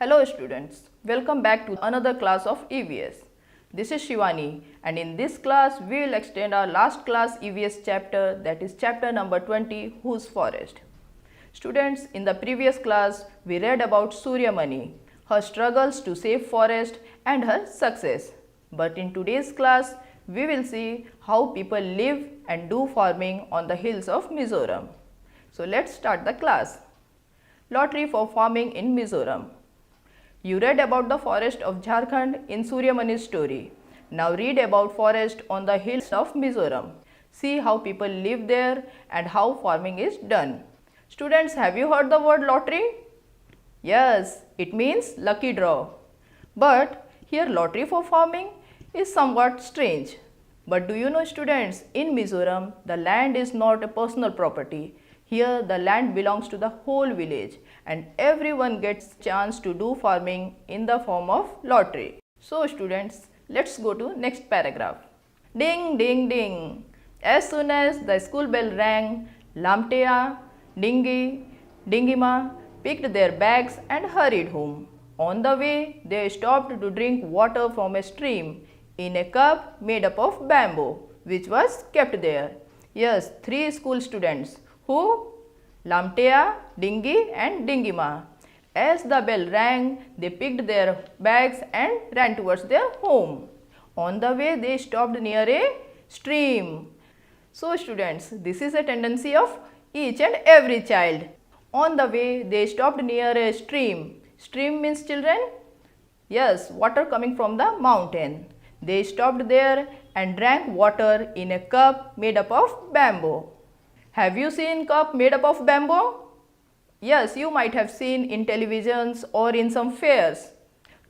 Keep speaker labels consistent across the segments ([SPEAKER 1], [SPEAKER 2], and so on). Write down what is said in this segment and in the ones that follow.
[SPEAKER 1] Hello students, welcome back to another class of EVS. This is Shivani and in this class we will extend our last class EVS chapter, that is chapter number 20, Whose Forest. Students, in the previous class we read about Suryamani, her struggles to save forest and her success. But in today's class we will see how people live and do farming on the hills of Mizoram. So let's start the class. Lottery for farming in Mizoram. You read about the forest of Jharkhand in Suryamani's story. Now read about forest on the hills of Mizoram. See how people live there and how farming is done. Students, have you heard the word lottery? Yes, it means lucky draw. But here lottery for farming is somewhat strange. But do you know students, in Mizoram the land is not a personal property. Here the land belongs to the whole village and everyone gets chance to do farming in the form of lottery. So students, let's go to next paragraph. Ding ding ding. As soon as the school bell rang, Lamtea, Dingy, Dingima picked their bags and hurried home. On the way, they stopped to drink water from a stream in a cup made up of bamboo, which was kept there. Yes, 3 school students. Who? Lamtea, Dingy and Dingima. As the bell rang, they picked their bags and ran towards their home. On the way, they stopped near a stream. So students, this is a tendency of each and every child. On the way, they stopped near a stream. Stream means children? Yes, water coming from the mountain. They stopped there and drank water in a cup made up of bamboo. Have you seen cup made up of bamboo? Yes, you might have seen in televisions or in some fairs.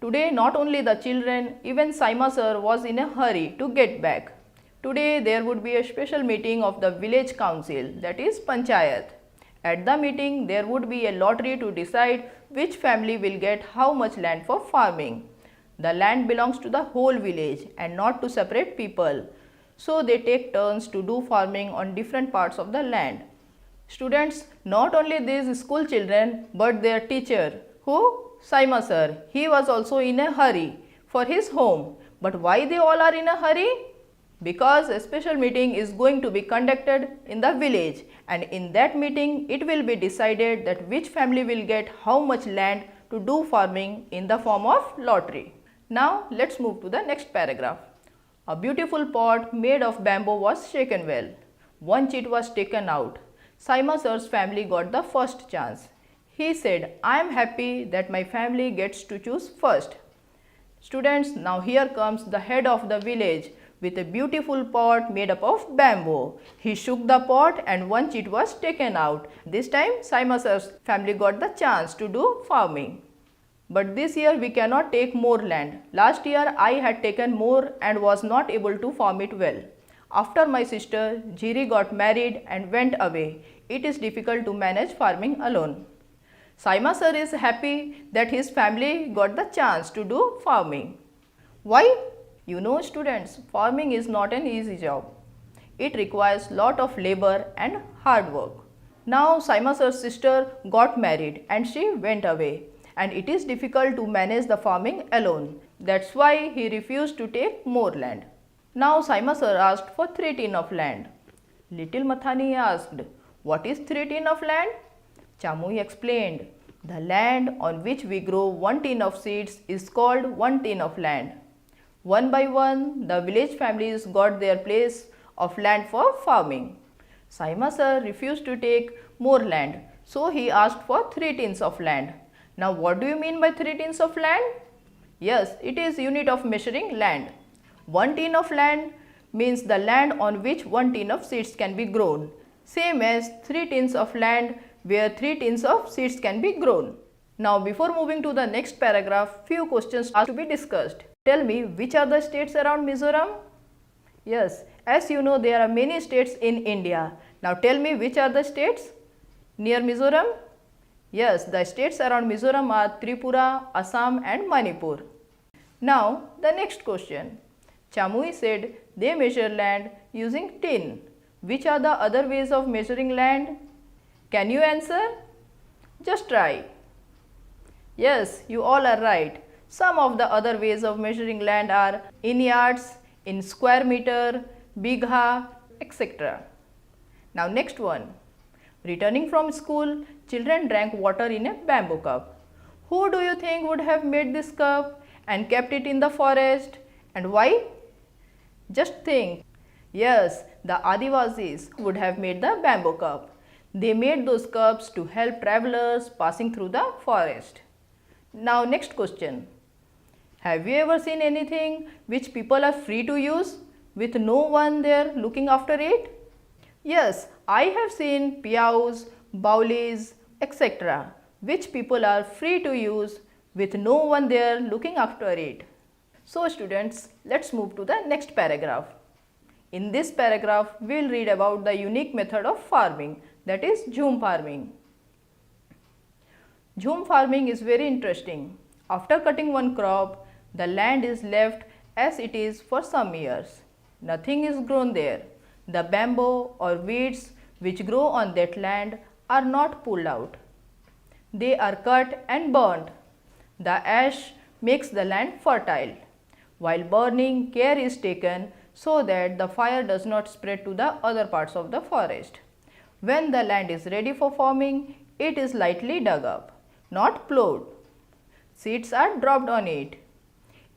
[SPEAKER 1] Today not only the children, even Saima sir was in a hurry to get back. Today there would be a special meeting of the village council, that is Panchayat. At the meeting there would be a lottery to decide which family will get how much land for farming. The land belongs to the whole village and not to separate people. So they take turns to do farming on different parts of the land. Students, not only these school children but their teacher, who? Saima sir, he was also in a hurry for his home. But why they all are in a hurry? Because a special meeting is going to be conducted in the village and in that meeting it will be decided that which family will get how much land to do farming in the form of lottery. Now let's move to the next paragraph. A beautiful pot made of bamboo was shaken well. One chit was taken out. Saima sir's family got the first chance. He said, I am happy that my family gets to choose first. Students, now here comes the head of the village with a beautiful pot made up of bamboo. He shook the pot and one chit was taken out. This time Saima sir's family got the chance to do farming. But this year we cannot take more land. Last year I had taken more and was not able to farm it well. After my sister Jiri got married and went away, it is difficult to manage farming alone. Saima sir is happy that his family got the chance to do farming. Why? You know students, farming is not an easy job. It requires lot of labor and hard work. Now Saima sir's sister got married and she went away. And it is difficult to manage the farming alone. That's why he refused to take more land. Now Saima sir asked for 3 tin of land. Little Mathani asked, what is 3 tin of land? Chamui explained, the land on which we grow 1 tin of seeds is called 1 tin of land. One by one, the village families got their place of land for farming. Saima sir refused to take more land, so he asked for 3 tins of land. Now what do you mean by 3 tins of land? Yes, it is unit of measuring land. 1 tin of land means the land on which 1 tin of seeds can be grown. Same as 3 tins of land where 3 tins of seeds can be grown. Now before moving to the next paragraph, few questions are to be discussed. Tell me, which are the states around Mizoram? Yes, as you know there are many states in India. Now tell me, which are the states near Mizoram? Yes, the states around Mizoram are Tripura, Assam and Manipur. Now the next question. Chamui said they measure land using tin. Which are the other ways of measuring land? Can you answer? Just try. Yes, you all are right. Some of the other ways of measuring land are in yards, in square meter, bigha, etc. Now next one. Returning from school, children drank water in a bamboo cup. Who do you think would have made this cup and kept it in the forest, and why? Just think. Yes, the Adivasis would have made the bamboo cup. They made those cups to help travelers passing through the forest. Now next question. Have you ever seen anything which people are free to use with no one there looking after it? Yes, I have seen piaus, baulis, etc. which people are free to use with no one there looking after it. So students, let's move to the next paragraph. In this paragraph, we will read about the unique method of farming, that is jhum farming. Jhum farming is very interesting. After cutting one crop, the land is left as it is for some years. Nothing is grown there. The bamboo or weeds which grow on that land are not pulled out. They are cut and burnt. The ash makes the land fertile. While burning, care is taken so that the fire does not spread to the other parts of the forest. When the land is ready for farming, it is lightly dug up, not plowed. Seeds are dropped on it.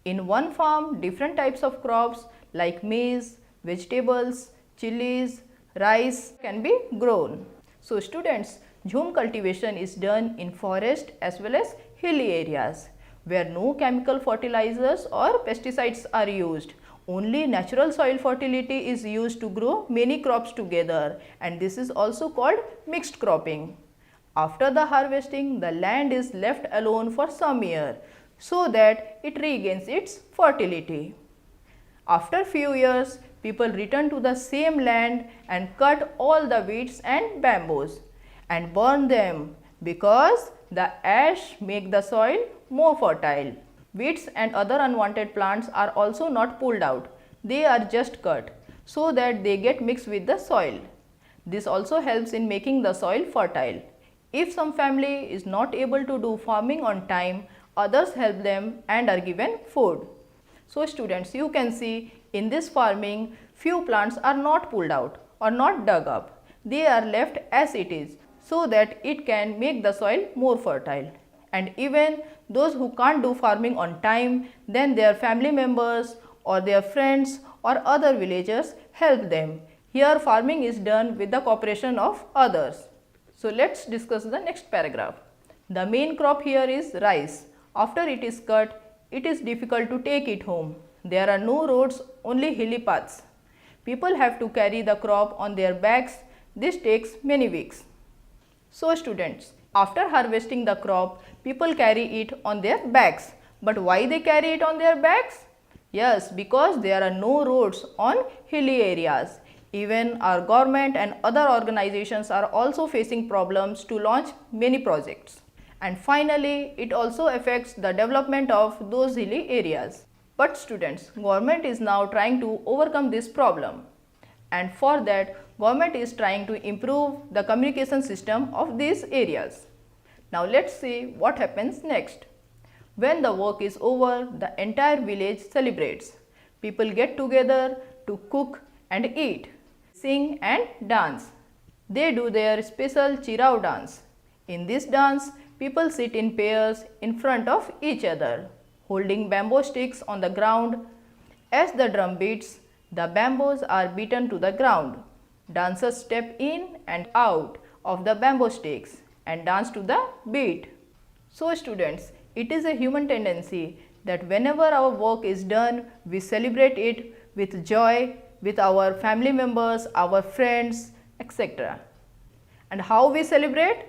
[SPEAKER 1] In one farm, different types of crops like maize, vegetables, chilies, rice can be grown. So students, jhum cultivation is done in forest as well as hilly areas where no chemical fertilizers or pesticides are used. Only natural soil fertility is used to grow many crops together, and this is also called mixed cropping. After the harvesting, the land is left alone for some year so that it regains its fertility. After few years, people return to the same land and cut all the weeds and bamboos and burn them because the ash make the soil more fertile. Weeds and other unwanted plants are also not pulled out. They are just cut so that they get mixed with the soil. This also helps in making the soil fertile. If some family is not able to do farming on time, others help them and are given food. So students, you can see in this farming, few plants are not pulled out or not dug up. They are left as it is so that it can make the soil more fertile. And even those who can't do farming on time, then their family members or their friends or other villagers help them. Here farming is done with the cooperation of others. So let's discuss the next paragraph. The main crop here is rice. After it is cut, it is difficult to take it home. There are no roads, only hilly paths. People have to carry the crop on their backs. This takes many weeks. So students, after harvesting the crop, people carry it on their backs. But why they carry it on their backs? Yes, because there are no roads on hilly areas. Even our government and other organizations are also facing problems to launch many projects. And finally, it also affects the development of those hilly areas. But students, government is now trying to overcome this problem. And for that, government is trying to improve the communication system of these areas. Now let's see what happens next. When the work is over, the entire village celebrates. People get together to cook and eat, sing and dance. They do their special chirao dance. In this dance, people sit in pairs in front of each other, holding bamboo sticks on the ground. As the drum beats, the bamboos are beaten to the ground. Dancers step in and out of the bamboo sticks and dance to the beat. So students, it is a human tendency that whenever our work is done, we celebrate it with joy with our family members, our friends, etc. And how we celebrate?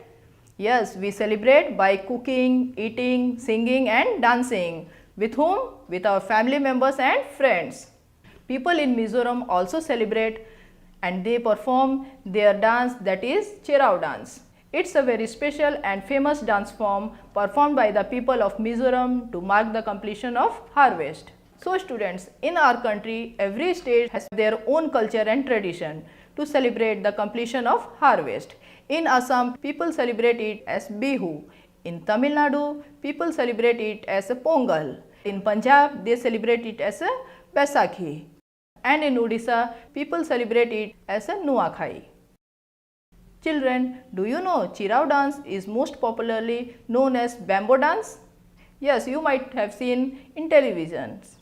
[SPEAKER 1] Yes, we celebrate by cooking, eating, singing and dancing. With whom? With our family members and friends. People in Mizoram also celebrate and they perform their dance, that is chirao dance. It's a very special and famous dance form performed by the people of Mizoram to mark the completion of harvest. So students, in our country, every state has their own culture and tradition to celebrate the completion of harvest. In Assam, people celebrate it as Bihu. In Tamil Nadu, people celebrate it as a Pongal. In Punjab, they celebrate it as a Baisakhi. And in Odisha, people celebrate it as a Nuakhai. Children, do you know Chirau dance is most popularly known as bamboo dance? Yes, you might have seen in televisions.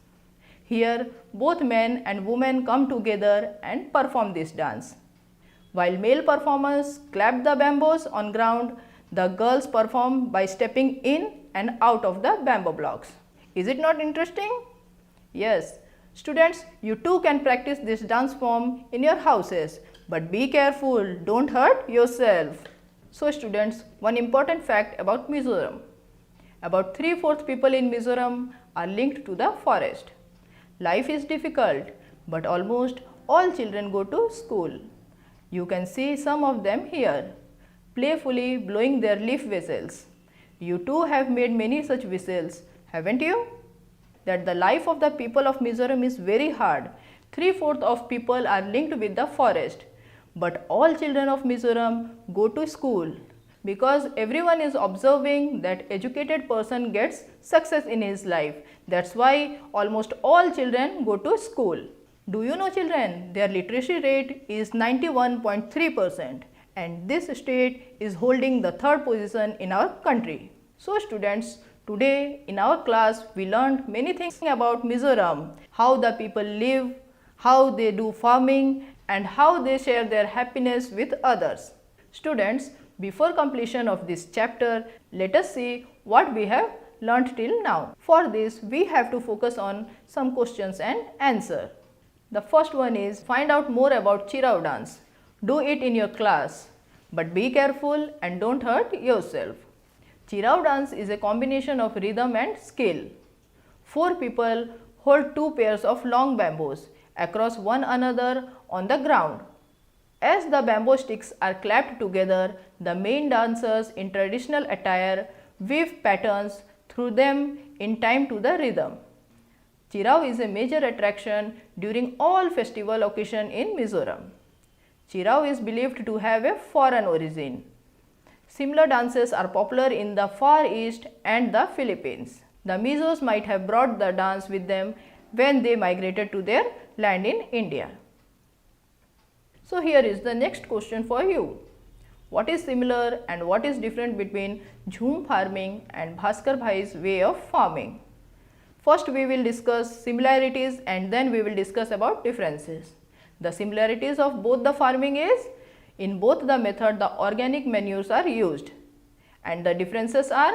[SPEAKER 1] Here, both men and women come together and perform this dance. While male performers clap the bamboos on ground, the girls perform by stepping in and out of the bamboo blocks. Is it not interesting? Yes. Students, you too can practice this dance form in your houses, but be careful, don't hurt yourself. So students, one important fact about Mizoram. About 3/4 people in Mizoram are linked to the forest. Life is difficult, but almost all children go to school. You can see some of them here, playfully blowing their leaf whistles. You too have made many such whistles, haven't you? That the life of the people of Mizoram is very hard. 3/4 of people are linked with the forest. But all children of Mizoram go to school because everyone is observing that educated person gets success in his life. That's why almost all children go to school. Do you know children, their literacy rate is 91.3% and this state is holding the third position in our country. So students, today in our class we learned many things about Mizoram, how the people live, how they do farming and how they share their happiness with others. Students, before completion of this chapter, let us see what we have learnt till now. For this, we have to focus on some questions and answer. The first one is find out more about Chirau dance. Do it in your class, but be careful and don't hurt yourself. Chirau dance is a combination of rhythm and skill. 4 people hold 2 pairs of long bamboos across one another on the ground. As the bamboo sticks are clapped together, the main dancers in traditional attire weave patterns through them in time to the rhythm. Chirau is a major attraction during all festival occasions in Mizoram. Chirau is believed to have a foreign origin. Similar dances are popular in the Far East and the Philippines. The Mizos might have brought the dance with them when they migrated to their land in India. So here is the next question for you. What is similar and what is different between Jhum farming and Bhaskar Bhai's way of farming? First we will discuss similarities and then we will discuss about differences. The similarities of both the farming is, in both the method the organic manures are used. And the differences are,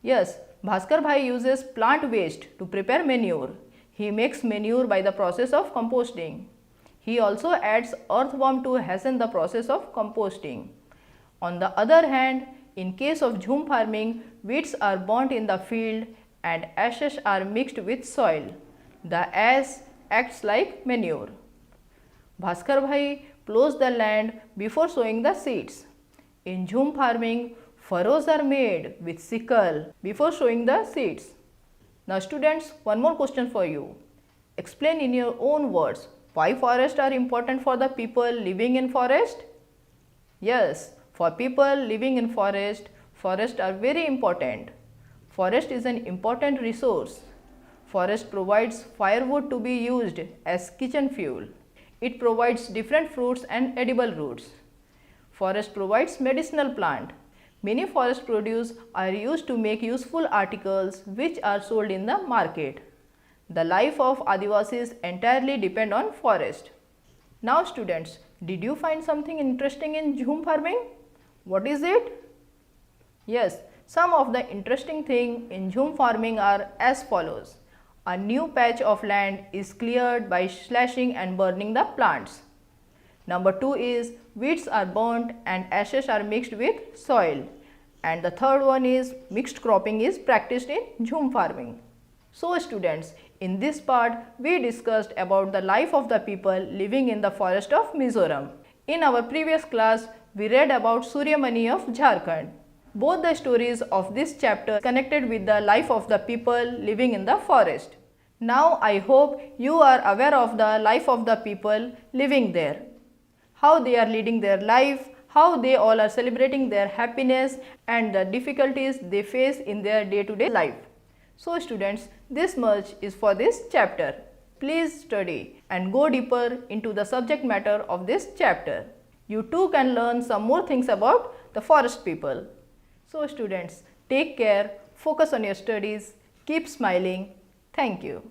[SPEAKER 1] yes, Bhaskar Bhai uses plant waste to prepare manure. He makes manure by the process of composting. He also adds earthworm to hasten the process of composting. On the other hand, in case of Jhum farming, weeds are burnt in the field and ashes are mixed with soil. The ash acts like manure. Bhaskar Bhai plows the land before sowing the seeds. In Jhum farming, furrows are made with sickle before sowing the seeds. Now students, one more question for you. Explain in your own words why forests are important for the people living in forest? Yes, for people living in forest, forests are very important. Forest is an important resource. Forest provides firewood to be used as kitchen fuel. It provides different fruits and edible roots. Forest provides medicinal plant. Many forest produce are used to make useful articles which are sold in the market. The life of Adivasis entirely depend on forest. Now students, did you find something interesting in Jhum farming? What is it? Yes, some of the interesting thing in Jhum farming are as follows. A new patch of land is cleared by slashing and burning the plants. Number 2 is weeds are burnt and ashes are mixed with soil. And the third one is mixed cropping is practiced in Jhum farming. So students, in this part we discussed about the life of the people living in the forest of Mizoram. In our previous class, we read about Suryamani of Jharkhand. Both the stories of this chapter connected with the life of the people living in the forest. Now I hope you are aware of the life of the people living there. How they are leading their life, how they all are celebrating their happiness and the difficulties they face in their day-to-day life. So students, this much is for this chapter. Please study and go deeper into the subject matter of this chapter. You too can learn some more things about the forest people. So students, take care, focus on your studies, keep smiling. Thank you.